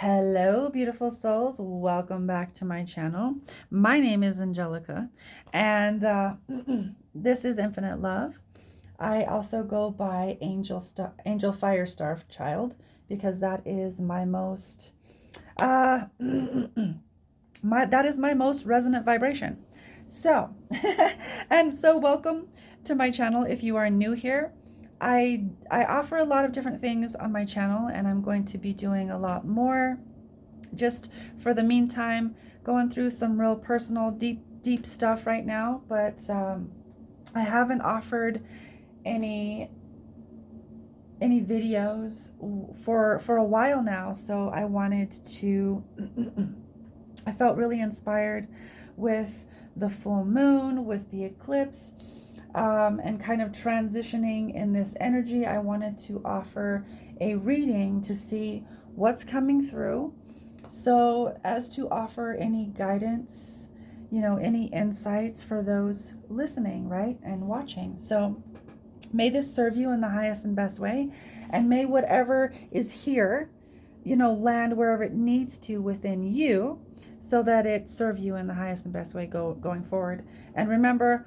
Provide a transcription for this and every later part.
Hello, beautiful souls. Welcome back to my channel. My name is Angelica, and this is Infinite Love. I also go by Angel Firestar Child because that is my most that is my most resonant vibration. So, and so welcome to my channel. If you are new here, I offer a lot of different things on my channel, and I'm going to be doing a lot more. Just for the meantime, going through some real personal, deep stuff right now. But I haven't offered any videos for a while now, so I wanted to. I felt really inspired with the full moon, with the eclipse, and kind of transitioning in this energy. I wanted to offer a reading to see what's coming through, so as to offer any guidance, any insights for those listening, right, and watching. So may this serve you in the highest and best way, and may whatever is here, land wherever it needs to within you, so that it serve you in the highest and best way going forward. And remember,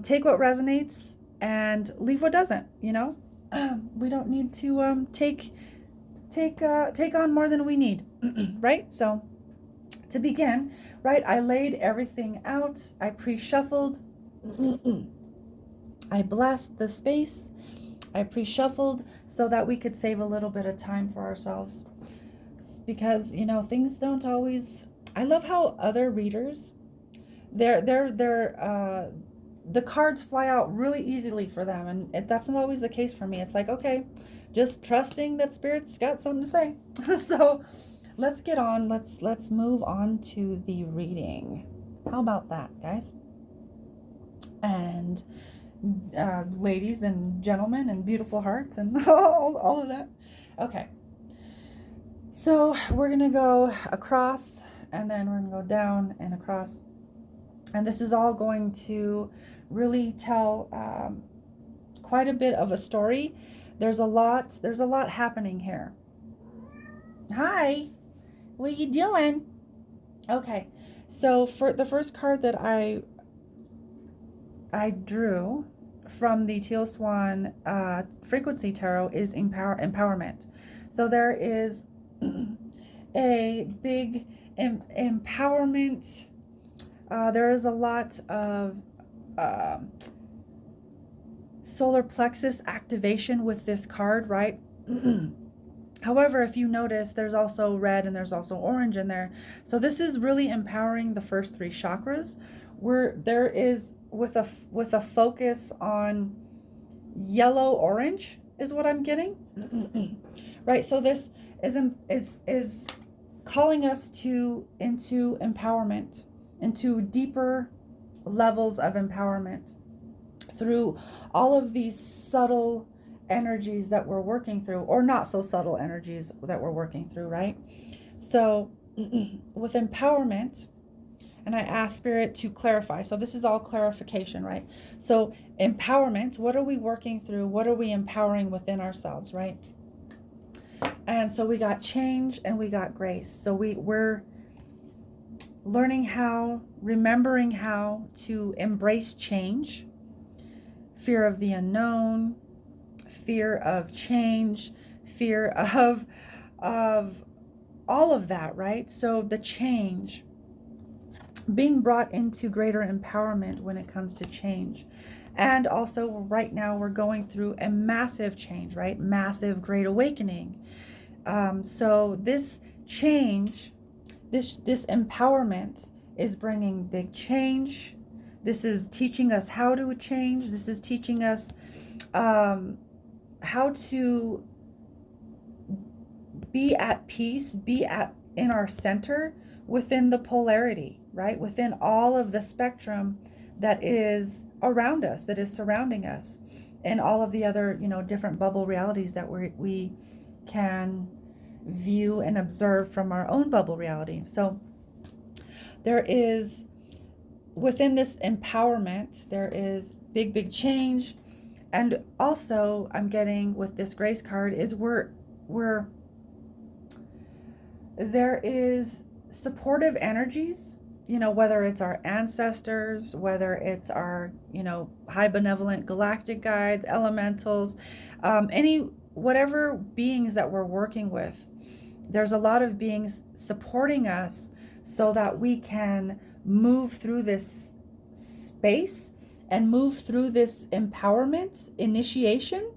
take what resonates and leave what doesn't. We don't need to take on more than we need, right? So to begin, right, I laid everything out. I pre-shuffled. I blessed the space. I pre-shuffled so that we could save a little bit of time for ourselves, because things don't always. I love how other readers, the cards fly out really easily for them, and that's not always the case for me. It's like, okay, just trusting that Spirit's got something to say. So let's get on. Let's move on to the reading. How about that, guys? And ladies and gentlemen and beautiful hearts and all of that. Okay. So we're going to go across, and then we're going to go down and across. And this is all going to really tell quite a bit of a story. There's a lot happening here. Hi, what you doing? Okay, so for the first card that I drew from the Teal Swan Frequency Tarot is empowerment. So there is a big empowerment. There is a lot of solar plexus activation with this card, right? However, if you notice, there's also red and there's also orange in there. So this is really empowering the first three chakras, where there is with a focus on yellow orange is what I'm getting. Right? So this is calling us into empowerment, into deeper levels of empowerment through all of these subtle energies that we're working through, or not so subtle energies that we're working through, right? So with empowerment, and I asked Spirit to clarify. So this is all clarification, right? So empowerment, what are we working through? What are we empowering within ourselves, right? And so we got change and we got grace. So we're learning how, remembering how to embrace change, fear of the unknown, fear of change, fear of all of that, right? So the change, being brought into greater empowerment when it comes to change. And also right now we're going through a massive change, right? Massive great awakening. So this change, this empowerment is bringing big change. This is teaching us how to change. This is teaching us how to be at peace, in our center within the polarity, right? Within all of the spectrum that is around us, that is surrounding us, and all of the other, different bubble realities that we can view and observe from our own bubble reality. So there is, within this empowerment, there is big change. And also I'm getting with this grace card is we're There is supportive energies, whether it's our ancestors, whether it's our, high benevolent galactic guides, elementals, whatever beings that we're working with. There's a lot of beings supporting us so that we can move through this space and move through this empowerment initiation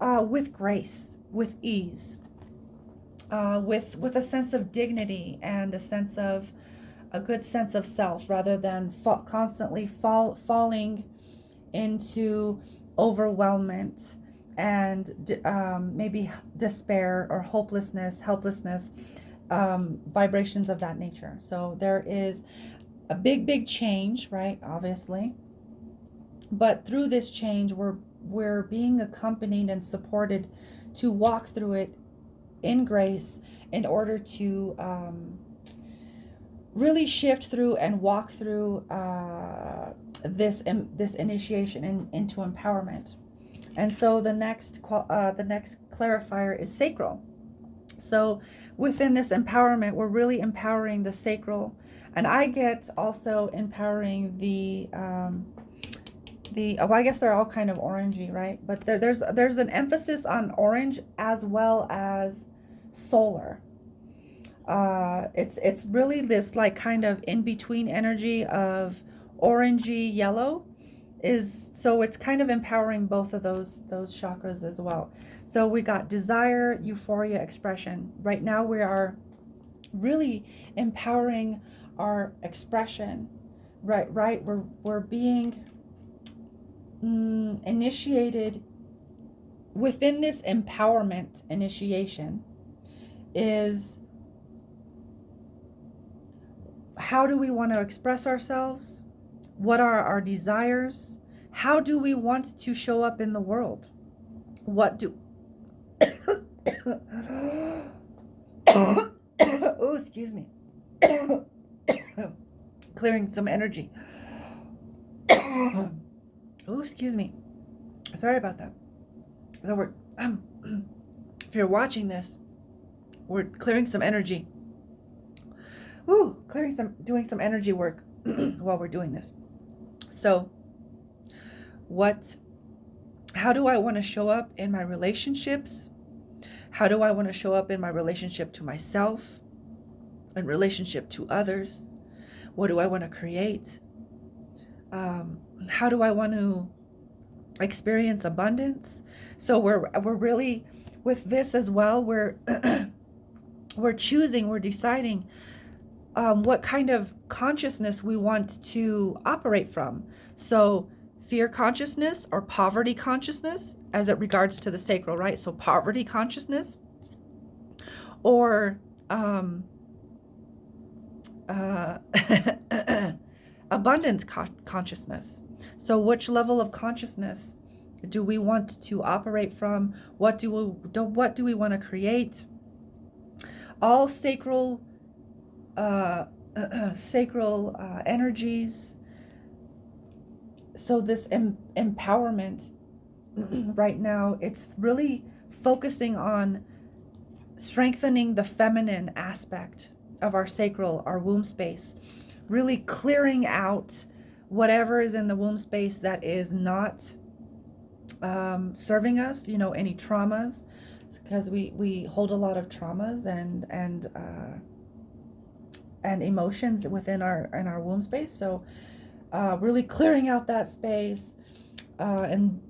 with grace, with ease, with a sense of dignity and a good sense of self, rather than constantly falling into overwhelmment and maybe despair or hopelessness, helplessness, vibrations of that nature. So there is a big change, right? Obviously, but through this change, we're being accompanied and supported to walk through it in grace in order to really shift through and walk through this initiation into empowerment. And so the next clarifier is sacral. So within this empowerment, we're really empowering the sacral, and I get also empowering I guess they're all kind of orangey, right? But there's an emphasis on orange as well as solar. It's really this like kind of in between energy of orangey yellow, so it's kind of empowering both of those chakras as well. So we got desire, euphoria, expression. Right now we are really empowering our expression. Right. We're being initiated within this empowerment initiation. Is how do we want to express ourselves? What are our desires? How do we want to show up in the world? What do oh, excuse me. Clearing some energy. Oh, excuse me. Sorry about that. So we're if you're watching this, we're clearing some energy. Ooh, doing some energy work while we're doing this. So how do I want to show up in my relationships? How do I want to show up in my relationship to myself, in relationship to others? What do I want to create? How do I want to experience abundance? So we're really, with this as well, we're we're deciding what kind of consciousness we want to operate from. So fear consciousness or poverty consciousness as it regards to the sacral, right? So poverty consciousness, or abundance consciousness. So which level of consciousness do we want to operate from? What do we want to create? All sacral energies. So this empowerment right now, it's really focusing on strengthening the feminine aspect of our sacral, our womb space, really clearing out whatever is in the womb space that is not serving us, any traumas, because we hold a lot of traumas and emotions within our womb space. So really clearing out that space and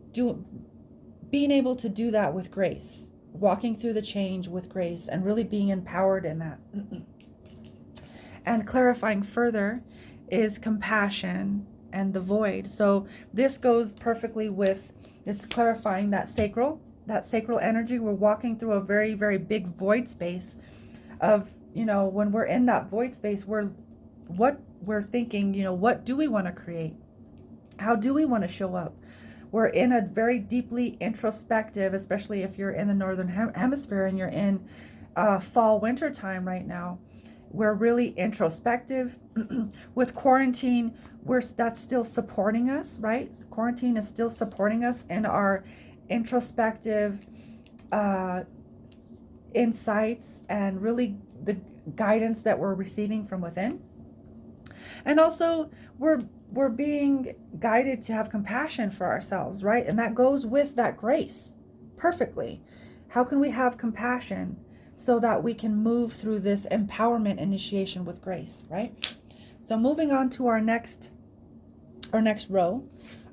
being able to do that with grace, walking through the change with grace, and really being empowered in that. And clarifying further is compassion and the void. So this goes perfectly with this, clarifying that sacral energy. We're walking through a very, very big void space of, when we're in that void space, we're thinking, what do we want to create? How do we want to show up? We're in a very deeply introspective, especially if you're in the northern hemisphere and you're in fall winter time right now. We're really introspective. With quarantine, that's still supporting us, right? Quarantine is still supporting us in our introspective insights, and really the guidance that we're receiving from within. And also we're being guided to have compassion for ourselves, right? And that goes with that grace perfectly. How can we have compassion so that we can move through this empowerment initiation with grace, right? So moving on to our next row.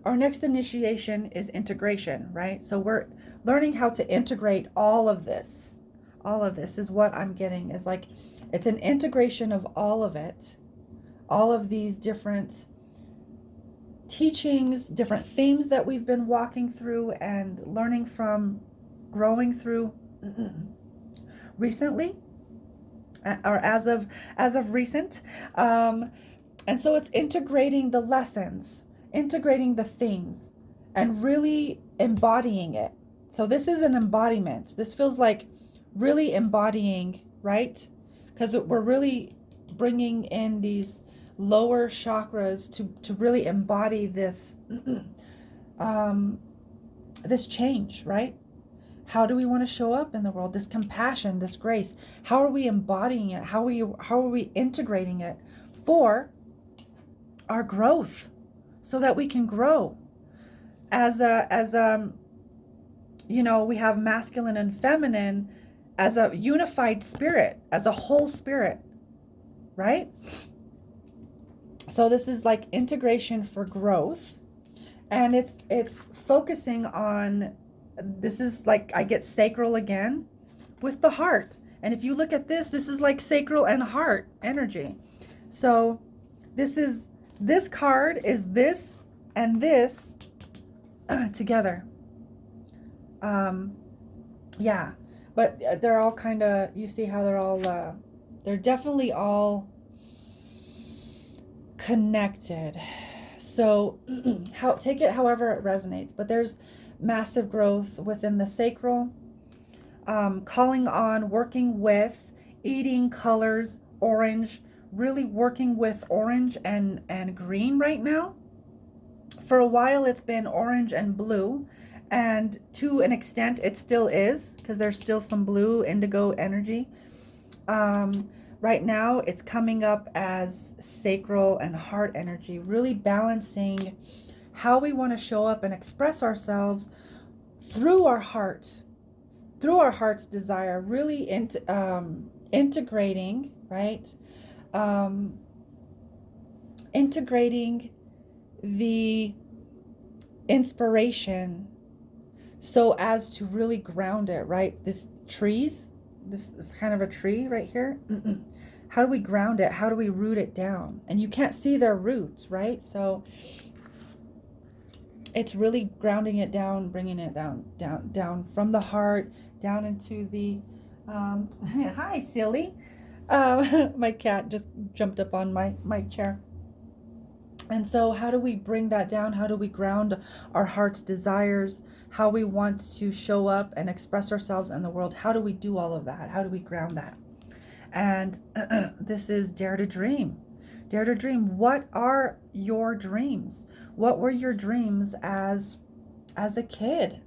Our next initiation is integration, right? So we're learning how to integrate all of this. All of this is what I'm getting, is like, it's an integration of all of it. All of these different teachings, different themes that we've been walking through and learning from, growing through recently, or as of recent. And so it's integrating the lessons, integrating the themes, and really embodying it. So this is an embodiment. This feels like really embodying, right? Because we're really bringing in these lower chakras to really embody this this change, right? How do we want to show up in the world? This compassion, this grace. How are we embodying it? How are we integrating it for our growth, so that we can grow as you know, we have masculine and feminine as a unified spirit, as a whole spirit, right? So this is like integration for growth, and it's focusing on, this is like, I get sacral again with the heart. And if you look at this is like sacral and heart energy. So this card is this and this together. Yeah, but they're all kind of, you see how they're all, they're definitely all connected. So take it however it resonates, but there's massive growth within the sacral, calling on, working with, eating colors, orange, really working with orange and green right now. For a while it's been orange and blue, and to an extent it still is, because there's still some blue indigo energy. Right now it's coming up as sacral and heart energy, really balancing how we want to show up and express ourselves through our heart, through our heart's desire, really integrating, right? Integrating the inspiration so as to really ground it, right? This is kind of a tree right here. How do we ground it? How do we root it down? And you can't see their roots, right? So it's really grounding it down, bringing it down from the heart, down into the, hi, silly. My cat just jumped up on my chair. And so how do we bring that down? How do we ground our heart's desires? How we want to show up and express ourselves in the world? How do we do all of that? How do we ground that? And this is Dare to Dream. Dare to dream. What are your dreams? What were your dreams as a kid?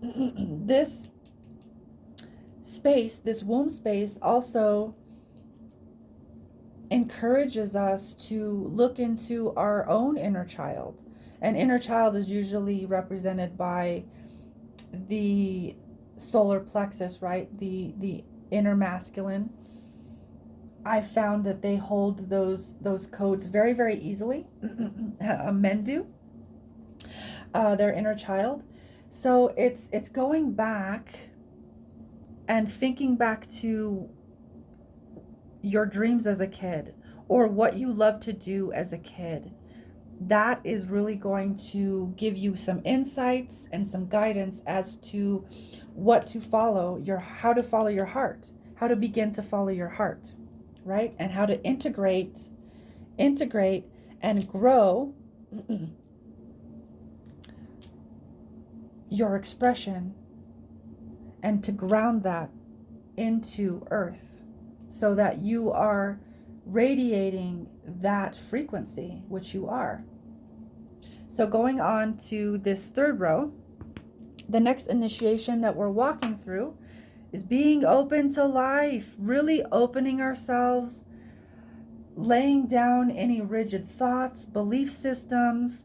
This space, this womb space, also encourages us to look into our own inner child. An inner child is usually represented by the solar plexus, right? The inner masculine. I found that they hold those codes very, very easily. Men do. Their inner child. So it's going back and thinking back to your dreams as a kid, or what you love to do as a kid. That is really going to give you some insights and some guidance as to what to follow, how to follow your heart, how to begin to follow your heart, right? And how to integrate and grow your expression, and to ground that into earth, so that you are radiating that frequency, which you are. So going on to this third row, the next initiation that we're walking through is being open to life, really opening ourselves, laying down any rigid thoughts, belief systems,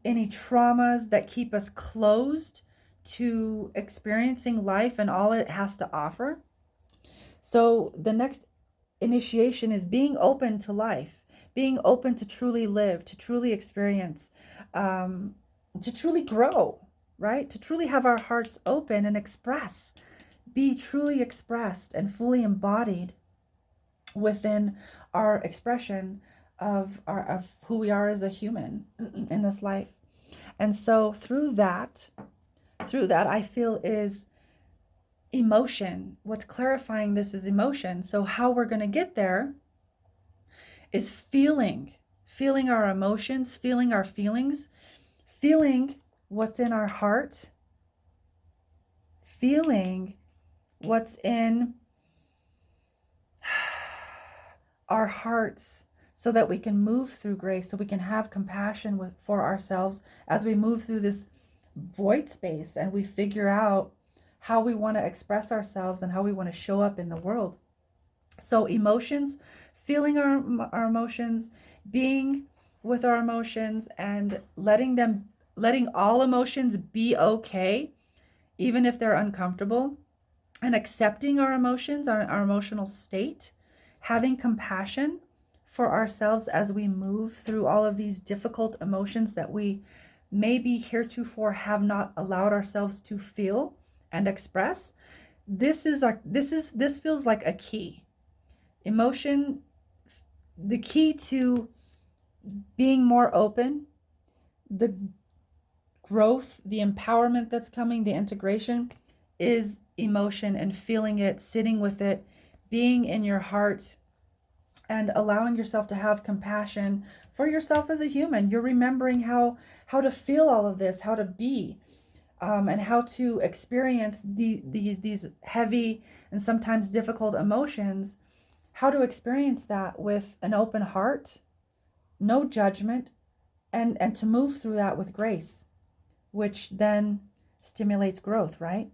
any traumas that keep us closed to experiencing life and all it has to offer. So the next initiation is being open to life, being open to truly live, to truly experience, to truly grow, right? To truly have our hearts open and express, be truly expressed and fully embodied within our expression of who we are as a human in this life. And so through that I feel is emotion. What's clarifying this is emotion. So how we're going to get there is feeling our emotions, feeling our feelings, feeling what's in our heart, feeling what's in our hearts, so that we can move through grace, so we can have compassion for ourselves as we move through this void space and we figure out how we want to express ourselves and how we want to show up in the world. So emotions, feeling our emotions, being with our emotions, and letting all emotions be okay, even if they're uncomfortable, and accepting our emotions, our emotional state, having compassion for ourselves as we move through all of these difficult emotions that we maybe heretofore have not allowed ourselves to feel and express. This feels like a key. Emotion, the key to being more open, the growth, the empowerment that's coming, the integration, is emotion and feeling it, sitting with it, being in your heart, and allowing yourself to have compassion for yourself as a human. You're remembering how to feel all of this, how to be, and how to experience these heavy and sometimes difficult emotions, how to experience that with an open heart, no judgment, and to move through that with grace, which then stimulates growth, right?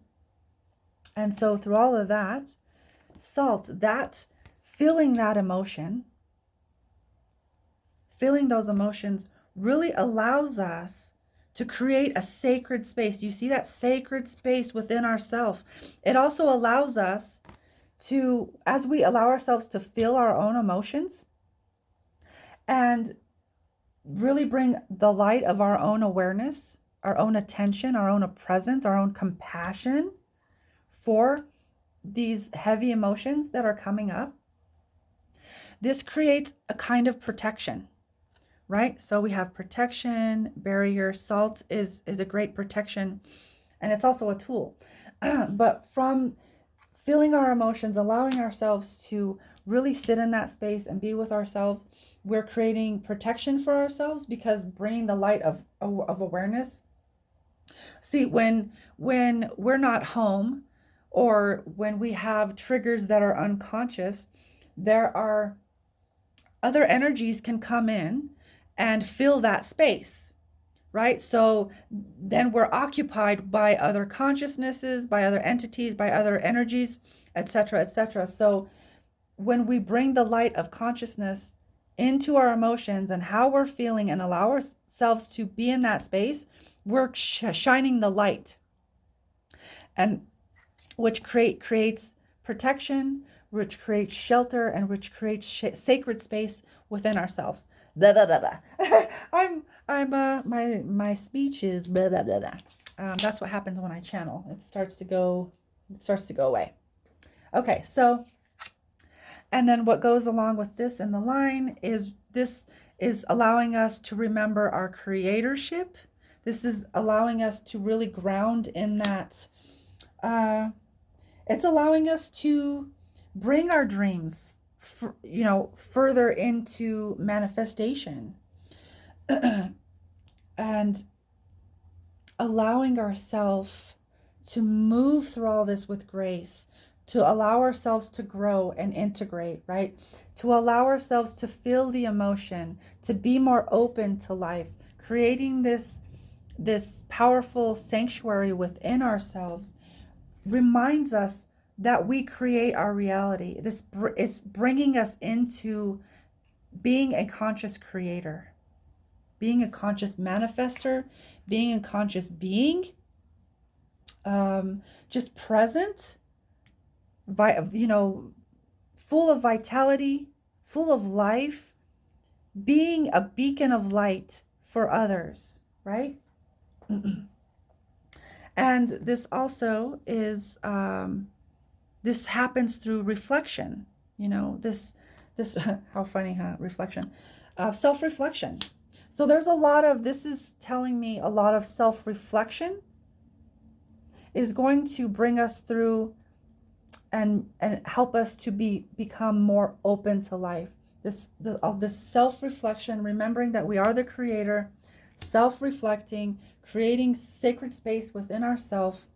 And so through all of that, salt, that feeling that emotion, feeling those emotions really allows us to create a sacred space. You see that sacred space within ourselves. It also allows us to, as we allow ourselves to feel our own emotions and really bring the light of our own awareness, our own attention, our own presence, our own compassion for these heavy emotions that are coming up. This creates a kind of protection, right? So we have protection, barrier. Salt is a great protection, and it's also a tool. But from feeling our emotions, allowing ourselves to really sit in that space and be with ourselves, we're creating protection for ourselves, because bringing the light of awareness. See, when we're not home, or when we have triggers that are unconscious, there are other energies can come in and fill that space, right? So then we're occupied by other consciousnesses, by other entities, by other energies, etc., etc. So when we bring the light of consciousness into our emotions and how we're feeling and allow ourselves to be in that space, we're shining the light, and which creates protection, which creates shelter, and which creates sacred space within ourselves. Blah, blah, blah, blah. My speech is blah, blah, blah, blah. That's what happens when I channel. It starts to go away. Okay, so, and then what goes along with this in the line is, this is allowing us to remember our creatorship. This is allowing us to really ground in that. It's allowing us to bring our dreams, further into manifestation, and allowing ourselves to move through all this with grace, to allow ourselves to grow and integrate, right? To allow ourselves to feel the emotion, to be more open to life, creating this powerful sanctuary within ourselves, reminds us that we create our reality. This is bringing us into being a conscious creator, being a conscious manifester, being a conscious being, just present, full of vitality, full of life, being a beacon of light for others, right? And this also is, this happens through reflection. This how funny, huh? Reflection, self-reflection. So there's a lot of, this is telling me a lot of self-reflection is going to bring us through and help us to become more open to life. This self-reflection, remembering that we are the creator, self-reflecting, creating sacred space within ourselves,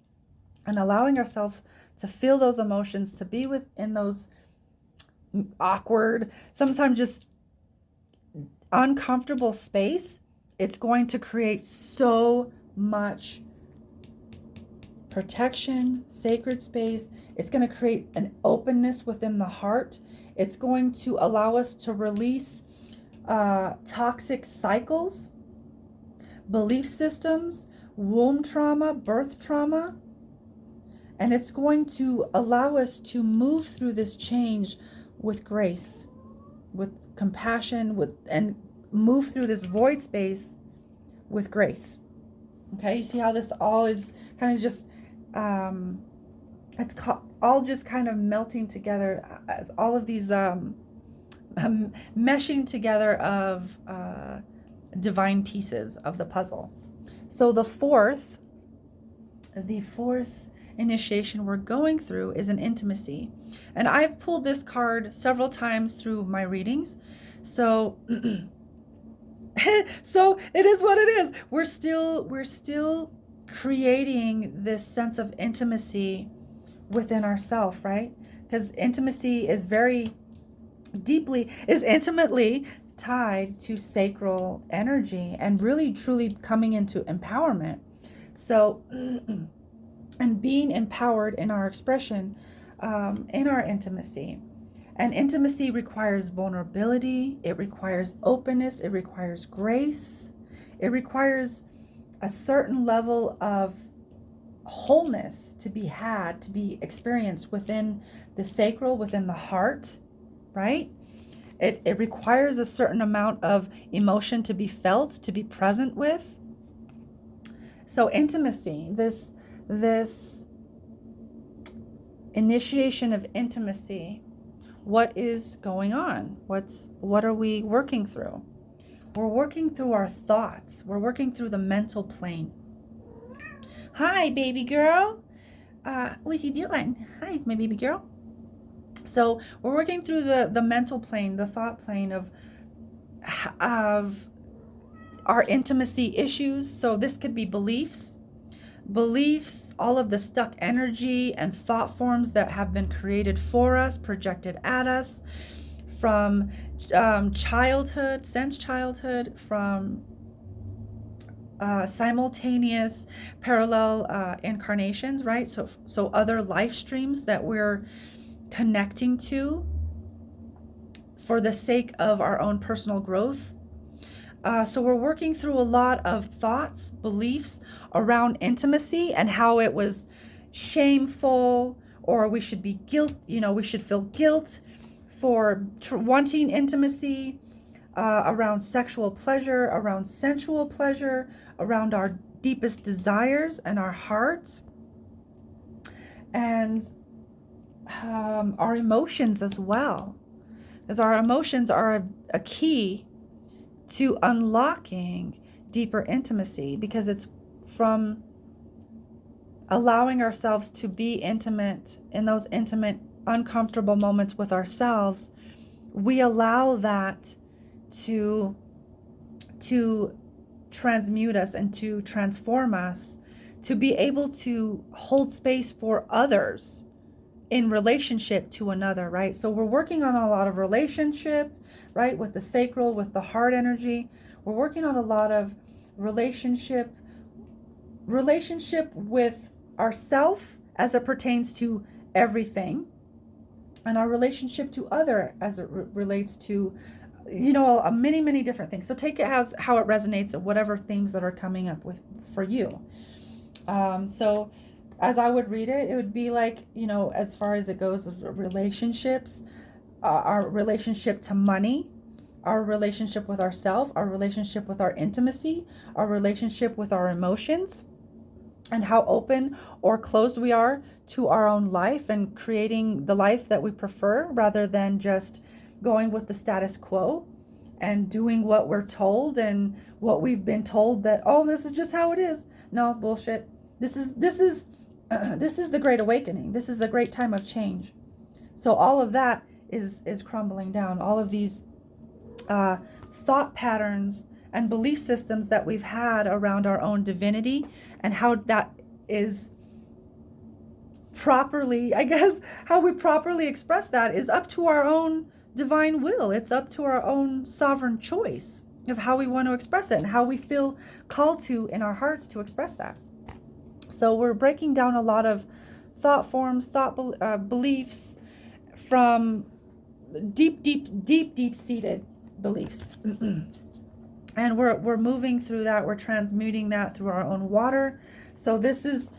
and allowing ourselves to feel those emotions, to be within those awkward, sometimes just uncomfortable space. It's going to create so much protection, sacred space. It's going to create an openness within the heart. It's going to allow us to release toxic cycles, belief systems, womb trauma, birth trauma. And it's going to allow us to move through this change with grace, with compassion, and move through this void space with grace. Okay, you see how this all is kind of just, all just kind of melting together, all of these meshing together of divine pieces of the puzzle. So the fourth initiation we're going through is an intimacy. And I've pulled this card several times through my readings. So so it is what it is. We're still creating this sense of intimacy within ourselves, right? Because intimacy is intimately tied to sacral energy and really truly coming into empowerment. So and being empowered in our expression, in our intimacy. And intimacy requires vulnerability, it requires openness, it requires grace, it requires a certain level of wholeness to be had, to be experienced within the sacral, within the heart, right? It requires a certain amount of emotion to be felt, to be present with. So intimacy, this initiation of intimacy, what is going on? What are we working through? We're working through our thoughts. We're working through the mental plane. Hi, baby girl. What's you doing? Hi, it's my baby girl. So we're working through the mental plane, the thought plane of our intimacy issues. So this could be beliefs, all of the stuck energy and thought forms that have been created for us, projected at us from childhood, since childhood, from simultaneous parallel incarnations, right? So other life streams that we're connecting to for the sake of our own personal growth. So we're working through a lot of thoughts, beliefs around intimacy and how it was shameful, or we should be we should feel guilt for wanting intimacy, around sexual pleasure, around sensual pleasure, around our deepest desires and our hearts, and our emotions as well, as our emotions are a key to unlocking deeper intimacy, because it's from allowing ourselves to be intimate in those intimate, uncomfortable moments with ourselves. We allow that to transmute us and to transform us, to be able to hold space for others in relationship to another, right? So we're working on a lot of relationship, right? With the sacral, with the heart energy. We're working on a lot of relationship with ourself as it pertains to everything, and our relationship to other as it relates to, many, many different things. So take it as how it resonates and whatever themes that are coming up with for you. So as I would read it, it would be like, as far as it goes of relationships, our relationship to money, our relationship with ourselves, our relationship with our intimacy, our relationship with our emotions, and how open or closed we are to our own life and creating the life that we prefer rather than just going with the status quo and doing what we're told and what we've been told that, oh, this is just how it is. No, bullshit. This is this is the Great Awakening. This is a great time of change. So all of that is crumbling down. All of these thought patterns and belief systems that we've had around our own divinity and how that is properly, I guess, how we properly express that is up to our own divine will. It's up to our own sovereign choice of how we want to express it and how we feel called to in our hearts to express that. So we're breaking down a lot of thought forms, beliefs from deep seated beliefs. And we're moving through that. We're transmuting that through our own water. So this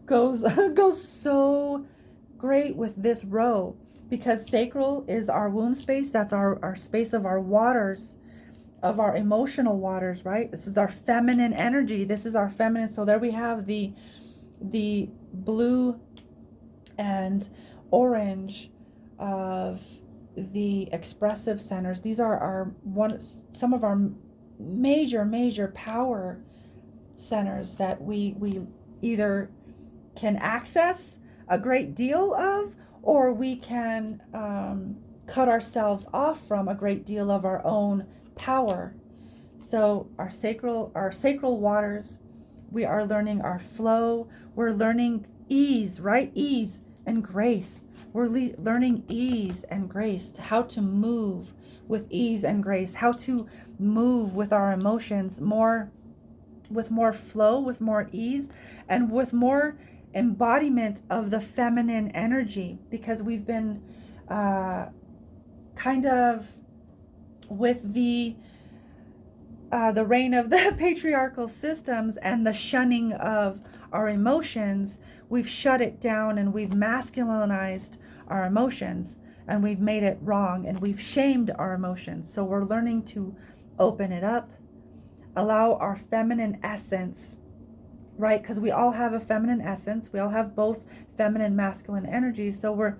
goes so great with this row, because sacral is our womb space. That's our space of our waters, of our emotional waters, right? This is our feminine energy. This is our feminine. So there we have the blue and orange of the expressive centers. These are some of our major power centers that we either can access a great deal of, or we can cut ourselves off from a great deal of our own power. So our sacral waters, we are learning our flow. We're learning ease, right? Ease and grace. We're learning ease and grace, how to move with ease and grace, how to move with our emotions with more flow, with more ease, and with more embodiment of the feminine energy, because we've been kind of with the reign of the patriarchal systems and the shunning of our emotions, we've shut it down and we've masculinized our emotions and we've made it wrong and we've shamed our emotions. So we're learning to open it up, allow our feminine essence, right? Because we all have a feminine essence. We all have both feminine and masculine energies. So we're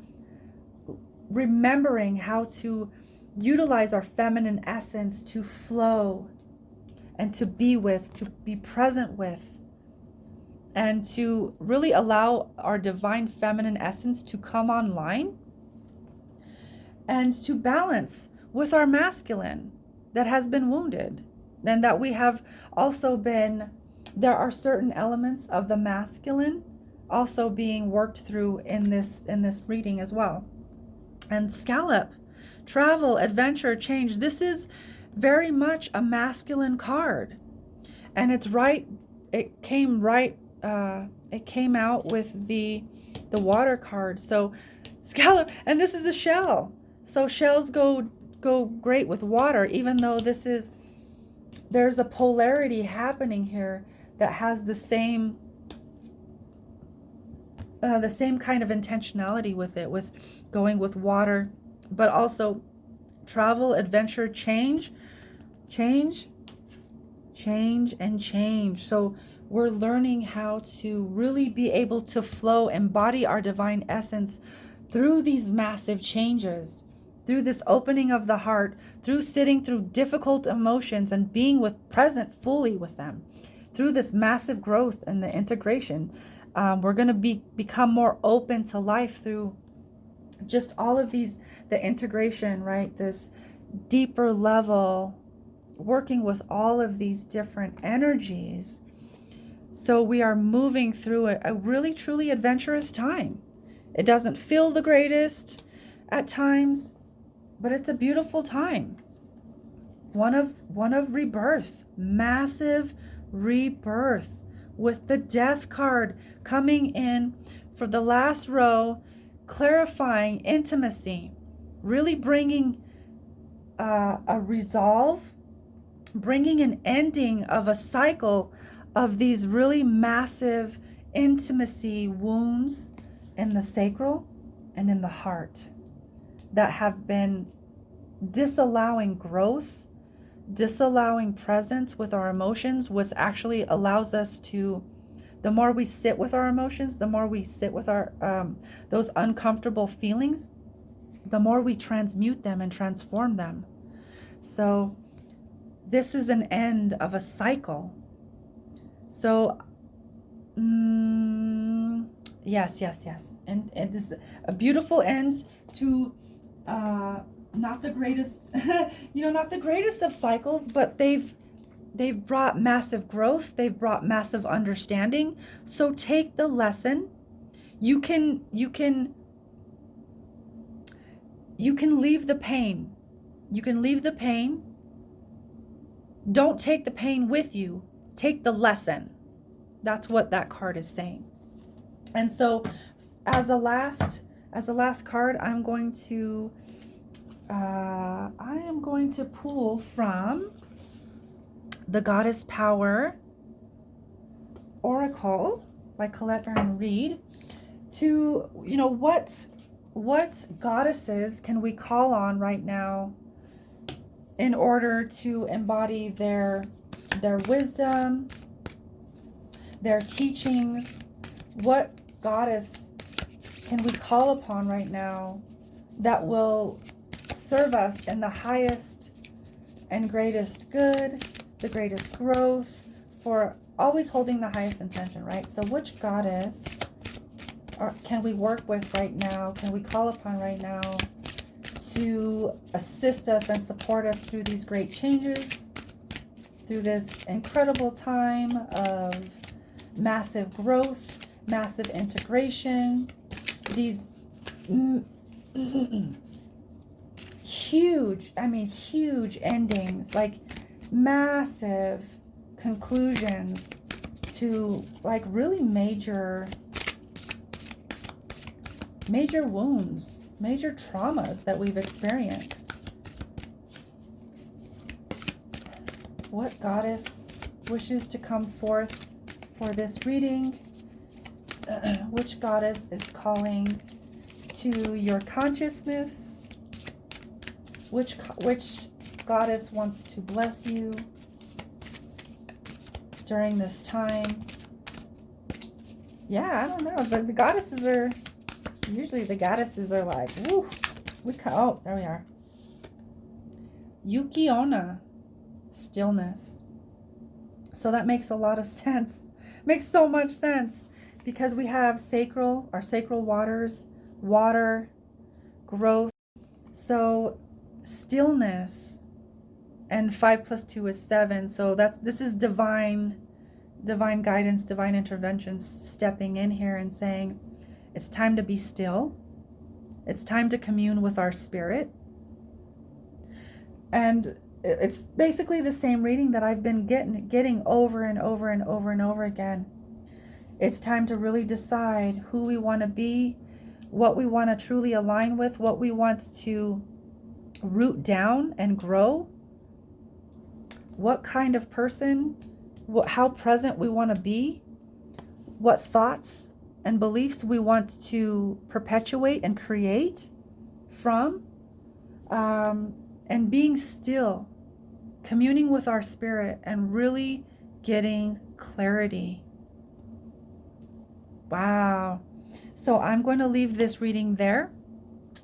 remembering how to utilize our feminine essence to flow and to be with, to be present with, and to really allow our divine feminine essence to come online and to balance with our masculine that has been wounded. And that we have also been, there are certain elements of the masculine also being worked through in this reading as well. And scallop, travel, adventure, change. This is very much a masculine card. And it came out with the water card. So scallop, and this is a shell. So shells go great with water, even though there's a polarity happening here that has the same kind of intentionality with it, with going with water, but also travel, adventure, change. So we're learning how to really be able to flow, embody our divine essence through these massive changes, through this opening of the heart, through sitting through difficult emotions and being present fully with them, through this massive growth and the integration. We're going to become more open to life through just all of these, the integration, right? This deeper level, working with all of these different energies. So we are moving through a really, truly adventurous time. It doesn't feel the greatest at times, but it's a beautiful time. One of rebirth, massive rebirth. with the Death card coming in for the last row, clarifying intimacy, really bringing a resolve, bringing an ending of a cycle of these really massive intimacy wounds in the sacral and in the heart that have been disallowing growth, disallowing presence with our emotions, which actually allows us to, the more we sit with our emotions, the more we sit with our those uncomfortable feelings, the more we transmute them and transform them. So this is an end of a cycle. So yes. And this is a beautiful end to not the greatest, not the greatest of cycles, but they've brought massive growth. They've brought massive understanding. So take the lesson. You can leave the pain. You can leave the pain. Don't take the pain with you. Take the lesson. That's what that card is saying. And so as a last card, I am going to pull from the Goddess Power Oracle by Colette Baron Reed to, what goddesses can we call on right now in order to embody their wisdom, their teachings? What goddess can we call upon right now that will serve us in the highest and greatest good, the greatest growth, for always holding the highest intention, right? So which goddess can we work with right now, can we call upon right now to assist us and support us through these great changes, through this incredible time of massive growth, massive integration, these huge endings, like massive conclusions to like really major wounds, major traumas that we've experienced. What goddess wishes to come forth for this reading? Which goddess is calling to your consciousness? Which goddess wants to bless you during this time? Yeah, I don't know, but the goddesses are usually like, woo, oh, there we are. Yuki Onna, stillness. So that makes a lot of sense. Makes so much sense because we have our sacral waters, water, growth. So stillness, and 5 + 2 is 7. So this is divine guidance, divine intervention stepping in here and saying, it's time to be still. It's time to commune with our spirit. And it's basically the same reading that I've been getting over and over and over and over again. It's time to really decide who we want to be, what we want to truly align with, what we want to root down and grow, what kind of person, how present we want to be, what thoughts and beliefs we want to perpetuate and create from, and being still, communing with our spirit and really getting clarity. Wow. So I'm going to leave this reading there.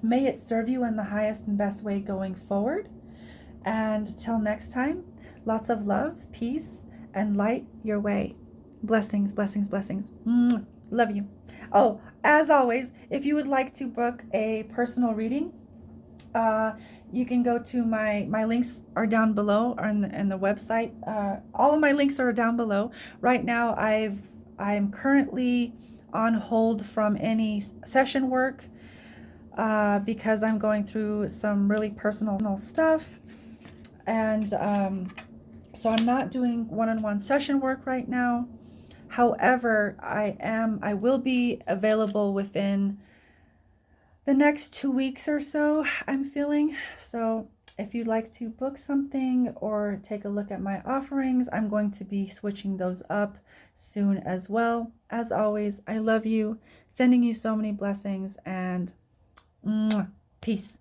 May it serve you in the highest and best way going forward. And till next time, lots of love, peace, and light your way. Blessings, blessings, blessings. Love you. Oh, as always, if you would like to book a personal reading, you can go to my links are down below or in the website. All of my links are down below. Right now, I'm currently on hold from any session work because I'm going through some really personal stuff, and so I'm not doing one-on-one session work right now. However, I will be available within the next 2 weeks or so, I'm feeling. So if you'd like to book something or take a look at my offerings, I'm going to be switching those up soon as well. As always, I love you, sending you so many blessings, and peace.